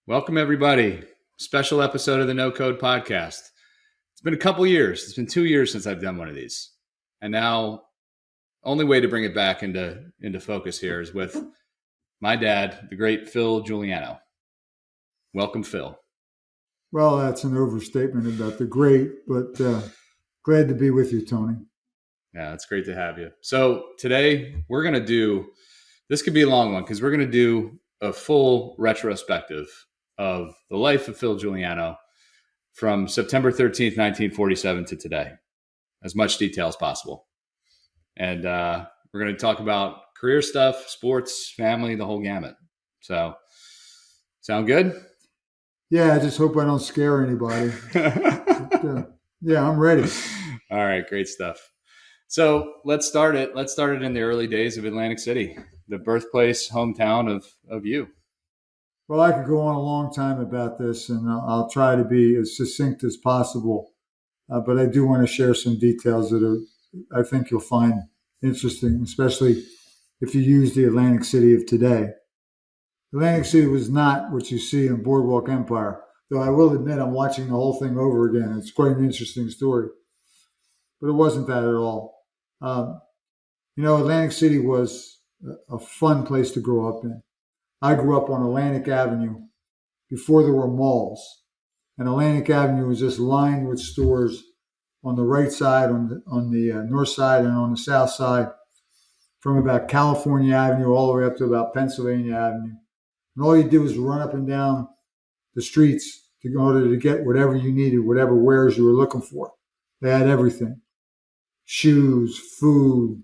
Welcome, everybody. Special episode of the No Code Podcast. It's been a couple years. It's been 2 years since I've done one of these. And now, only way to bring it back into focus here is with my dad, the great Phil Juliano. Welcome, Phil. Well, that's an overstatement about the great, but glad to be with you, Tony. Yeah, it's great to have you. So today, we're going to do, this could be a long one because we're going to do a full retrospective of the life of Phil Juliano from September 13th, 1947 to today, as much detail as possible. And we're going to talk about career stuff, sports, family, the whole gamut. So, sound good? Yeah, I just hope I don't scare anybody. Yeah, I'm ready. All right, great stuff. So let's start it. Let's start it in the early days of Atlantic City, the birthplace, hometown of you. Well, I could go on a long time about this, and I'll try to be as succinct as possible. But I do want to share some details that I think you'll find interesting, especially if you use the Atlantic City of today. Atlantic City was not what you see in Boardwalk Empire, though I will admit I'm watching the whole thing over again. It's quite an interesting story. But it wasn't that at all. Atlantic City was a fun place to grow up in. I grew up on Atlantic Avenue before there were malls. And Atlantic Avenue was just lined with stores on the right side, on the north side, and on the south side, from about California Avenue all the way up to about Pennsylvania Avenue. And all you did was run up and down the streets in order to get whatever you needed, whatever wares you were looking for. They had everything. Shoes, food.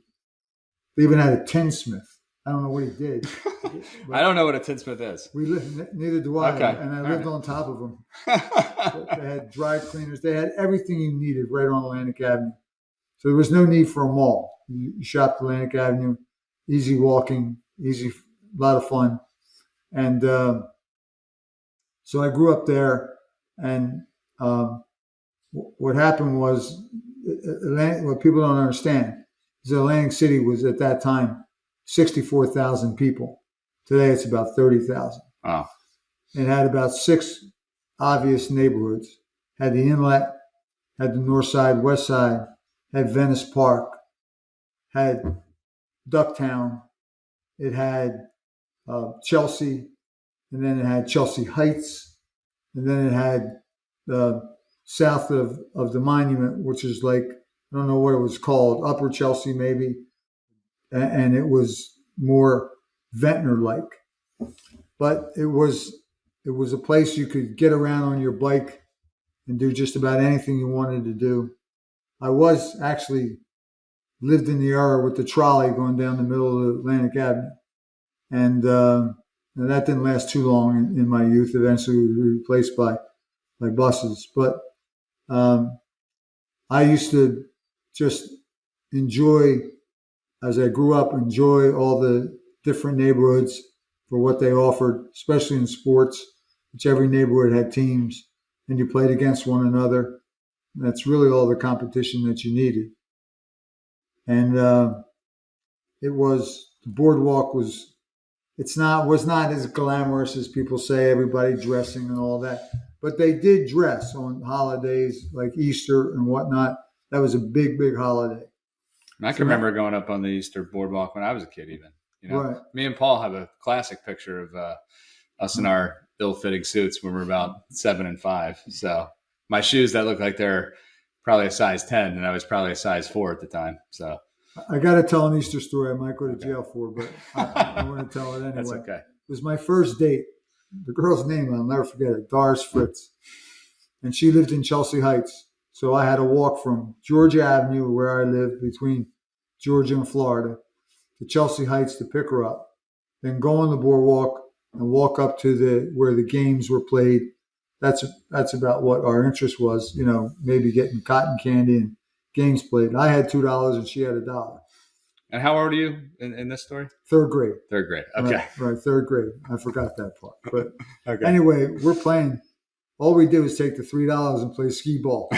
They even had a tinsmith. I don't know what he did. I don't know what a tinsmith is. Neither do I. Okay. And I lived on top of them. They had dry cleaners. They had everything you needed right on Atlantic Avenue. So there was no need for a mall. You shopped Atlantic Avenue, easy walking, a lot of fun. And so I grew up there. And what happened was, what people don't understand is Atlantic City was at that time 64,000 people. Today it's about 30,000. Wow. It had about 6 obvious neighborhoods. Had the Inlet, had the North Side, West Side, had Venice Park, had Ducktown, it had Chelsea, and then it had Chelsea Heights, and then it had south of the Monument, which is like, I don't know what it was called, Upper Chelsea maybe, and it was more Ventnor-like. But it was a place you could get around on your bike and do just about anything you wanted to do. I was actually lived in the era with the trolley going down the middle of Atlantic Avenue. And that didn't last too long in my youth. Eventually we were replaced by buses. But I used to just enjoy, as I grew up, enjoy all the different neighborhoods for what they offered, especially in sports, which every neighborhood had teams, and you played against one another. And that's really all the competition that you needed. And the boardwalk was not as glamorous as people say, everybody dressing and all that. But they did dress on holidays like Easter and whatnot. That was a big, big holiday. I can remember going up on the Easter boardwalk when I was a kid even. Right. Me and Paul have a classic picture of us in our ill-fitting suits when we were about 7 and 5. So my shoes that look like they're probably a size 10, and I was probably a size 4 at the time. So I got to tell an Easter story I might go to jail for, but I want to tell it anyway. That's okay. It was my first date. The girl's name, I'll never forget it, Doris Fritz. And she lived in Chelsea Heights. So I had to walk from Georgia Avenue, where I lived between Georgia and Florida, to Chelsea Heights to pick her up. Then go on the boardwalk and walk up to where the games were played. That's about what our interest was, maybe getting cotton candy and games played. I had $2 and she had $1. And how old are you in this story? Third grade. Third grade. Okay. Right. Third grade. I forgot that part. But okay. Anyway, we're playing. All we did was take the $3 and play skee ball.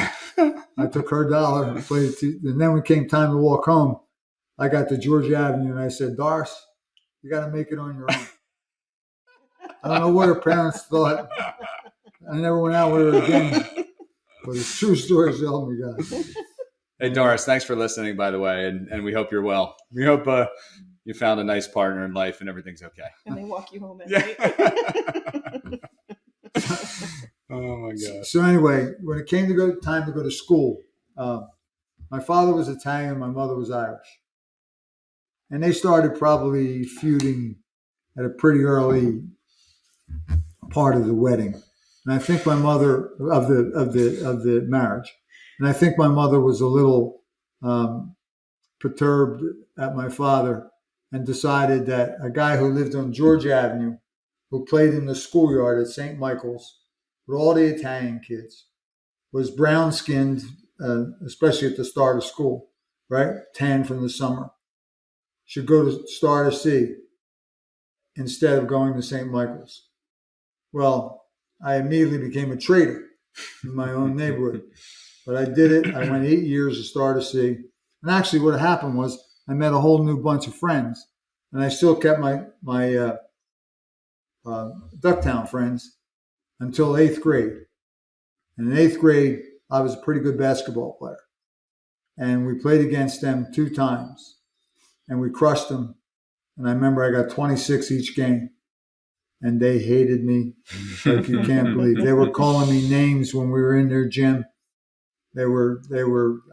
I took her $1 and played it. And then when it came time to walk home, I got to Georgia Avenue and I said, Doris, you got to make it on your own. I don't know what her parents thought. I never went out with her again. But it's true stories, help me God. Hey, Doris, thanks for listening, by the way, and we hope you're well. We hope you found a nice partner in life and everything's okay. And they walk you home at Yeah. night. Oh, my God. So anyway, when it came to time to go to school, my father was Italian, my mother was Irish. And they started probably feuding at a pretty early part of the wedding. And I think my mother of the marriage. And I think my mother was a little perturbed at my father and decided that a guy who lived on George Avenue, who played in the schoolyard at St. Michael's with all the Italian kids, was brown-skinned, especially at the start of school, right? Tan from the summer. Should go to Star to Sea instead of going to St. Michael's. Well, I immediately became a traitor in my own neighborhood. But I did it. I went 8 years to Star to Sea. And actually what happened was I met a whole new bunch of friends. And I still kept my Ducktown friends until 8th grade. And in 8th grade, I was a pretty good basketball player. And we played against them 2 times. And we crushed them. And I remember I got 26 each game. And they hated me like you can't believe. They were calling me names when we were in their gym. They were,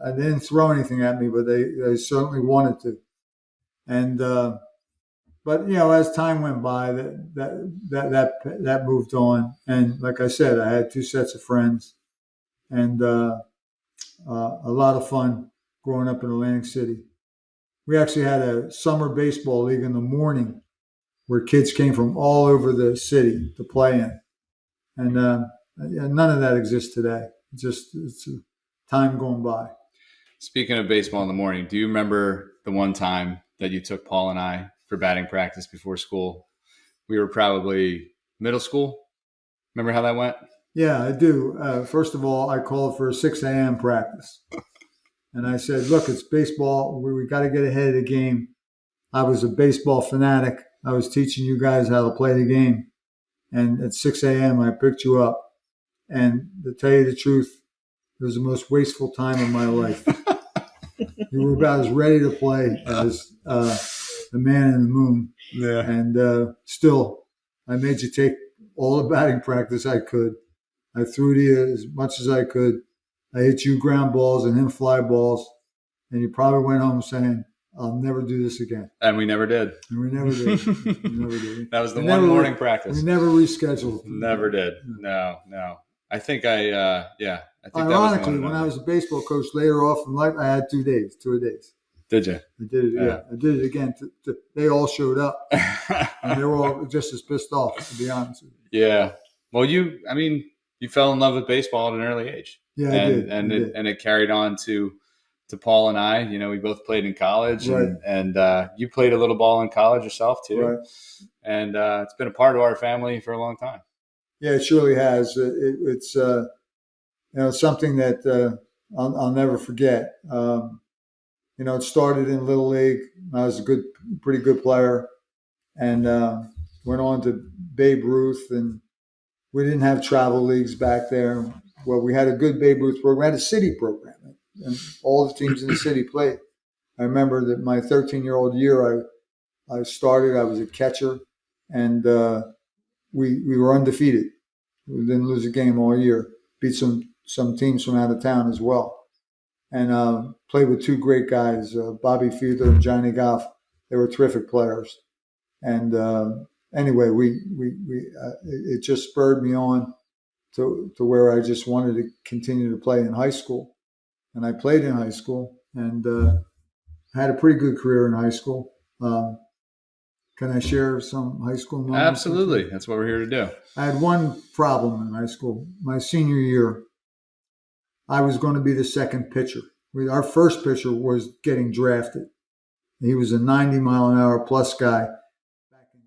I didn't throw anything at me, but they certainly wanted to. And, but, you know, as time went by, that moved on. And like I said, I had 2 sets of friends and a lot of fun growing up in Atlantic City. We actually had a summer baseball league in the morning where kids came from all over the city to play in. And none of that exists today. It's a time going by. Speaking of baseball in the morning, do you remember the one time that you took Paul and I for batting practice before school? We were probably middle school. Remember how that went? Yeah, I do. First of all, I called for a 6 a.m. practice. And I said, look, it's baseball. We got to get ahead of the game. I was a baseball fanatic. I was teaching you guys how to play the game. And at 6 a.m., I picked you up. And to tell you the truth, it was the most wasteful time of my life. You were about as ready to play as the man in the moon. Yeah. And still, I made you take all the batting practice I could. I threw to you as much as I could. I hit you ground balls and him fly balls. And you probably went home saying, I'll never do this again. And we never did. And we never did. We never did. That was the one morning practice. We never rescheduled. Never did. No. I think I think ironically, that was when I was a baseball coach later off in life, I had 2 days. Did you? I did it. Yeah, I did it again. They all showed up, and they were all just as pissed off. To be honest with you. Yeah. Well, you fell in love with baseball at an early age. Yeah, and I did. And it carried on to Paul and I. You know, we both played in college, Right. and you played a little ball in college yourself too. Right. And it's been a part of our family for a long time. Yeah, it surely has. It's something that I'll never forget. It started in Little League. I was a pretty good player, and went on to Babe Ruth. And we didn't have travel leagues back there. Well, we had a good Babe Ruth program. We had a city program, and all the teams in the city played. I remember that my 13-year-old year, I started. I was a catcher, and we were undefeated. We didn't lose a game all year. Beat some teams from out of town as well, and played with 2 great guys, Bobby Fiedler and Johnny Goff. They were terrific players, and anyway, it just spurred me on to where I just wanted to continue to play in high school, and I played in high school, and had a pretty good career in high school. Can I share some high school moments? Absolutely. That's what we're here to do. I had one problem in high school. My senior year, I was going to be the second pitcher. Our first pitcher was getting drafted. He was a 90-mile-an-hour plus guy back in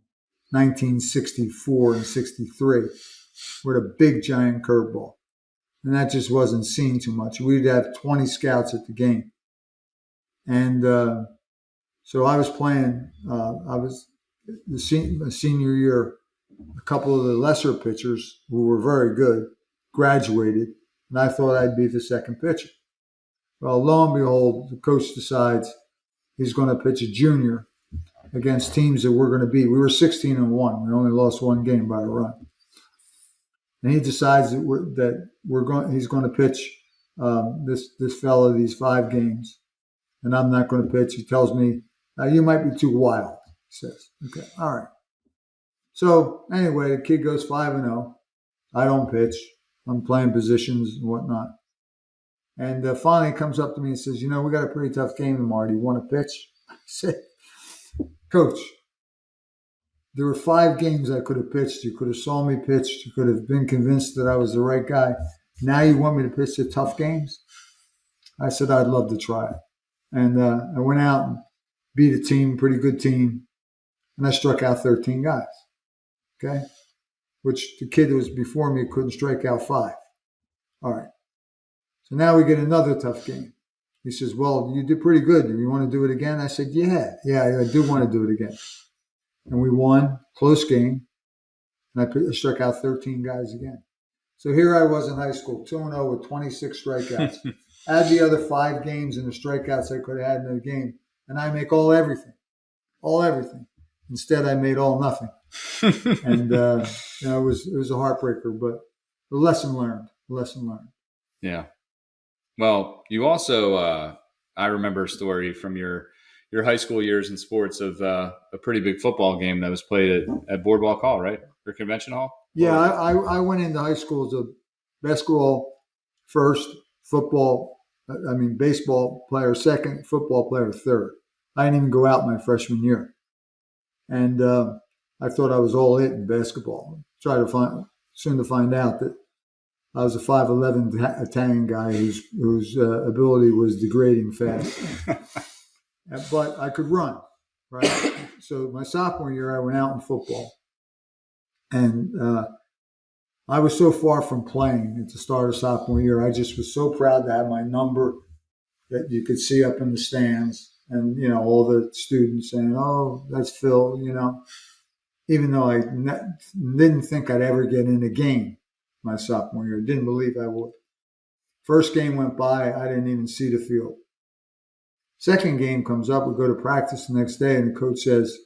1964 and 63 with a big, giant curveball. And that just wasn't seen too much. We'd have 20 scouts at the game. And so I was playing. I was the senior year. a couple of the lesser pitchers who were very good graduated, and I thought I'd be the second pitcher. Well, lo and behold, the coach decides he's going to pitch a junior against teams that we're going to beat. We were 16-1. We only lost one game by a run. And he decides that he's going to pitch this fella these 5 games, and I'm not going to pitch. He tells me, you might be too wild, he says. Okay, all right. So anyway, the kid goes 5-0. I don't pitch. I'm playing positions and whatnot. And finally comes up to me and says, we got a pretty tough game tomorrow. Do you want to pitch? I said, Coach, there were 5 games I could have pitched. You could have saw me pitch. You could have been convinced that I was the right guy. Now you want me to pitch the tough games? I said, I'd love to try it. And I went out and beat a team, pretty good team, and I struck out 13 guys, okay? Which the kid who was before me couldn't strike out 5. All right. So now we get another tough game. He says, well, you did pretty good. Do you want to do it again? I said, yeah, I do want to do it again. And we won, close game, and I struck out 13 guys again. So here I was in high school, 2-0 with 26 strikeouts. Add the other 5 games and the strikeouts I could have had in the game, and I make everything. Instead, I made all nothing. And it was a heartbreaker, but a lesson learned. Yeah. Well, you also, I remember a story from your high school years in sports of a pretty big football game that was played at Boardwalk Hall, right? Or Convention Hall? Yeah, I went into high school as a basketball first, baseball player second, football player third. I didn't even go out my freshman year. And I thought I was all it in basketball. Soon to find out that I was a 5'11" Italian guy whose ability was degrading fast. But I could run, right? So my sophomore year, I went out in football. And I was so far from playing at the start of sophomore year. I just was so proud to have my number that you could see up in the stands. And, all the students saying, oh, that's Phil, even though I didn't think I'd ever get in a game my sophomore year. Didn't believe I would. First game went by, I didn't even see the field. Second game comes up, we go to practice the next day, and the coach says,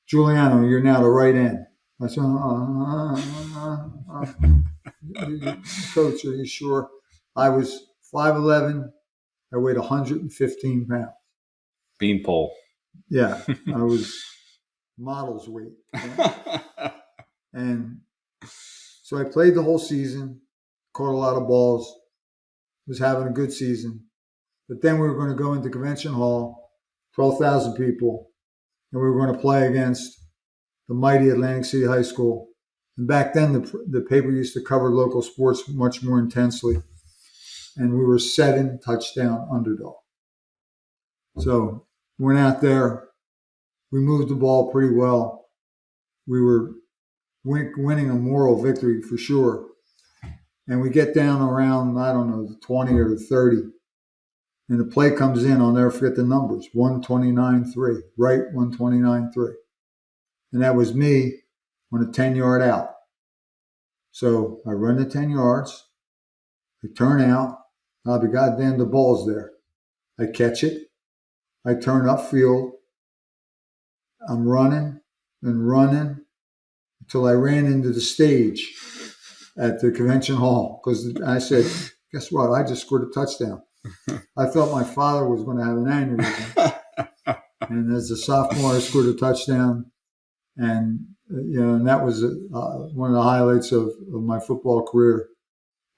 Juliano, you're now the right end. I said, Coach, are you sure? I was 5'11", I weighed 115 pounds. Beanpole. Yeah, I was model's weight. And so I played the whole season, caught a lot of balls, was having a good season. But then we were going to go into Convention Hall, 12,000 people, and we were going to play against the mighty Atlantic City High School. And back then, the paper used to cover local sports much more intensely. And we were 7-touchdown underdog. So went out there. We moved the ball pretty well. We were winning a moral victory for sure. And we get down around, the 20 or the 30. And the play comes in. I'll never forget the numbers. 129-3. Right, 129-3. And that was me on a 10-yard out. So I run the 10 yards. I turn out. I'll be goddamn, the ball's there. I catch it. I turn upfield. I'm running and running until I ran into the stage at the Convention Hall. Because I said, guess what? I just scored a touchdown. I thought my father was going to have an aneurysm. And as a sophomore, I scored a touchdown. And, and that was one of the highlights of my football career.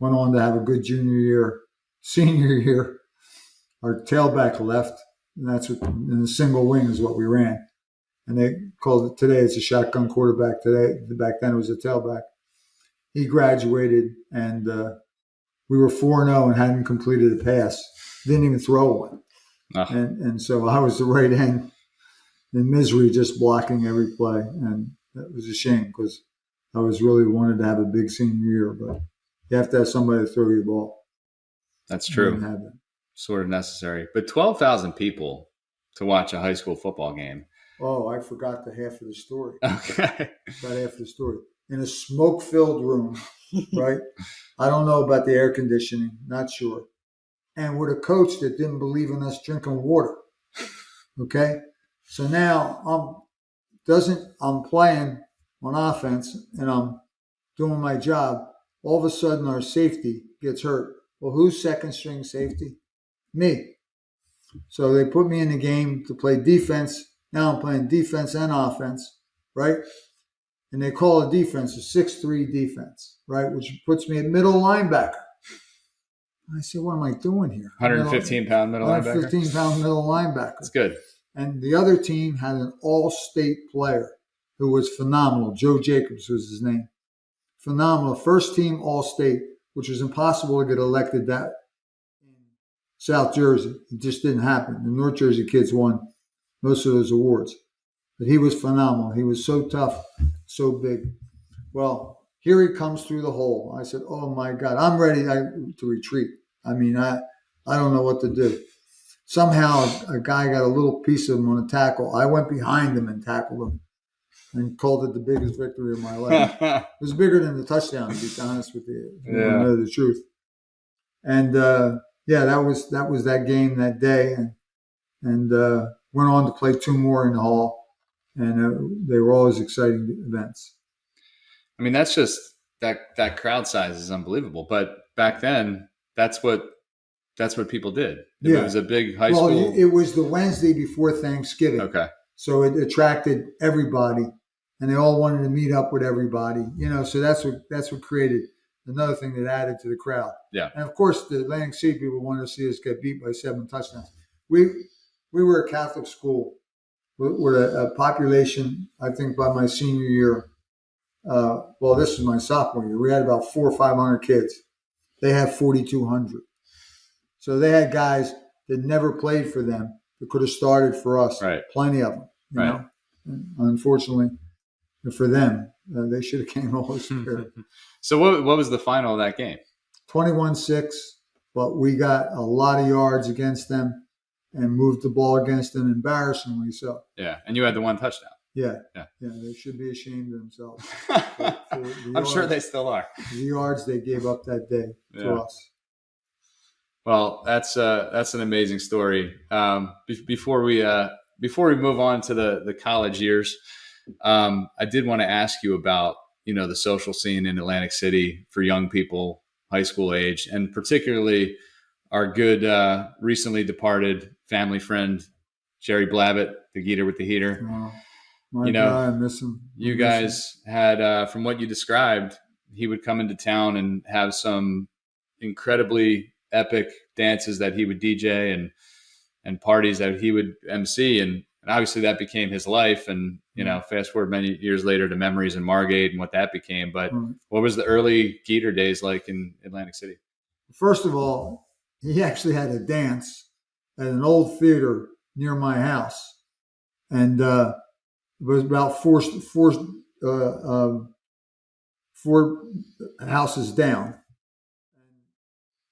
Went on to have a good junior year. Senior year, our tailback left. And that's in the single wing is what we ran. And they called it today, it's a shotgun quarterback today. Back then it was a tailback. He graduated and we were 4-0 and hadn't completed a pass. Didn't even throw one. And so I was the right end in misery, just blocking every play. And that was a shame because I was really wanted to have a big senior year, but you have to have somebody to throw your ball. That's true. Sort of necessary. But 12,000 people to watch a high school football game. Oh, I forgot the half of the story. Okay. About half of the story. In a smoke-filled room, right? I don't know about the air conditioning, not sure. And with a coach that didn't believe in us drinking water. Okay? So now I'm playing on offense and I'm doing my job. All of a sudden our safety gets hurt. Well, who's second string safety? Me. So they put me in the game to play defense. Now I'm playing defense and offense, right? And they call a defense a 6'3" defense, right? Which puts me at middle linebacker. I said, what am I doing here? 115-pound middle linebacker. 115-pound middle linebacker. That's good. And the other team had an all-state player who was phenomenal. Joe Jacobs was his name. Phenomenal. First team all-state, which was impossible to get elected that in South Jersey. It just didn't happen. The North Jersey kids won most of those awards. But he was phenomenal. He was so tough, so big. Well, here he comes through the hole. I said, oh, my God, I'm ready to retreat. I mean, I don't know what to do. Somehow a guy got a little piece of him on a tackle. I went behind him and tackled him and called it the biggest victory of my life. It was bigger than the touchdown, to be honest with you, if you want to know the truth. And, that was that game that day. And went on to play two more in the hall. And they were always exciting events. I mean, that's just that crowd size is unbelievable. But back then, that's what people did. It was a big high school. Well, it was the Wednesday before Thanksgiving. Okay. So it attracted everybody, and they all wanted to meet up with everybody. So that's what created another thing that added to the crowd. Yeah. And of course, the Atlantic City people wanted to see us get beat by 7 touchdowns. We were a Catholic school with a population, I think, by my senior year. This is my sophomore year. We had about 400 or 500 kids. They had 4,200. So they had guys that never played for them that could have started for us. Right. Plenty of them. You know? And unfortunately, for them, they should have came all this year. So what was the final of that game? 21-6, but we got a lot of yards against them and moved the ball against them embarrassingly so. Yeah, and you had the one touchdown. Yeah. They should be ashamed of themselves. I'm sure they still are. The yards they gave up that day to us. Well, that's an amazing story. Before we move on to the college years, I did want to ask you about the social scene in Atlantic City for young people, high school age, and particularly our good recently departed family friend Jerry Blabbett, the Geeter with the Heater. Oh, my God, I miss him. You guys had, from what you described, he would come into town and have some incredibly epic dances that he would DJ and parties that he would MC, and obviously that became his life. And fast forward many years later to Memories in Margate and what that became. But what was the early Geeter days like in Atlantic City? First of all, he actually had a dance at an old theater near my house, and it was about four houses down.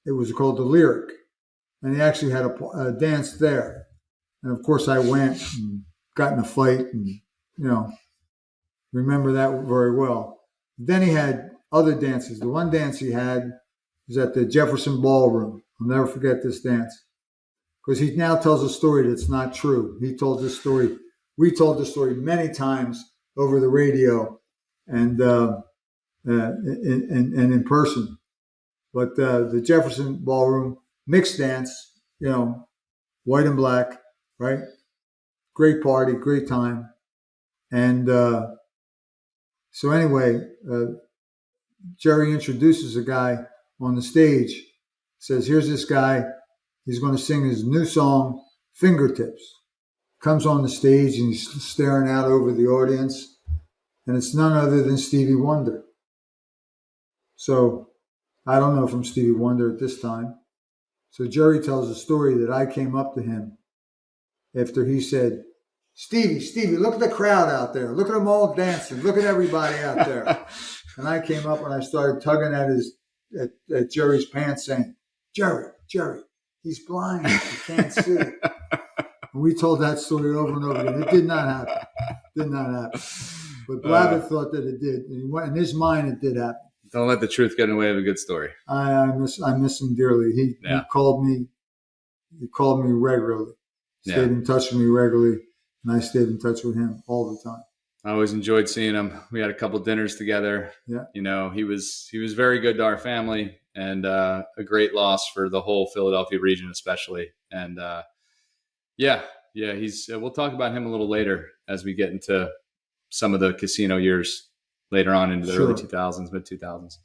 It was called the Lyric, and he actually had a dance there. And of course, I went and got in a fight, and remember that very well. Then he had other dances. The one dance he had was at the Jefferson Ballroom. I'll never forget this dance because he now tells a story that's not true. He told this story. We told this story many times over the radio and in person. But the Jefferson Ballroom mixed dance, white and black, right? Great party, great time. And so anyway, Jerry introduces a guy on the stage, says, here's this guy. He's going to sing his new song, Fingertips. Comes on the stage and he's staring out over the audience. And it's none other than Stevie Wonder. So I don't know from Stevie Wonder at this time. So Jerry tells a story that I came up to him after he said, Stevie, look at the crowd out there. Look at them all dancing. Look at everybody out there. And I came up and I started tugging at Jerry's pants saying, Jerry, he's blind. He can't see. And we told that story over and over again. It did not happen. Did not happen. But Blavitt thought that it did. In his mind, it did happen. Don't let the truth get in the way of a good story. I miss him dearly. He called me. He called me regularly. Stayed in touch with me regularly, and I stayed in touch with him all the time. I always enjoyed seeing him. We had a couple dinners together. Yeah. You know, he was very good to our family, and a great loss for the whole Philadelphia region, especially. And he's. We'll talk about him a little later as we get into some of the casino years later on into the early 2000s, mid 2000s.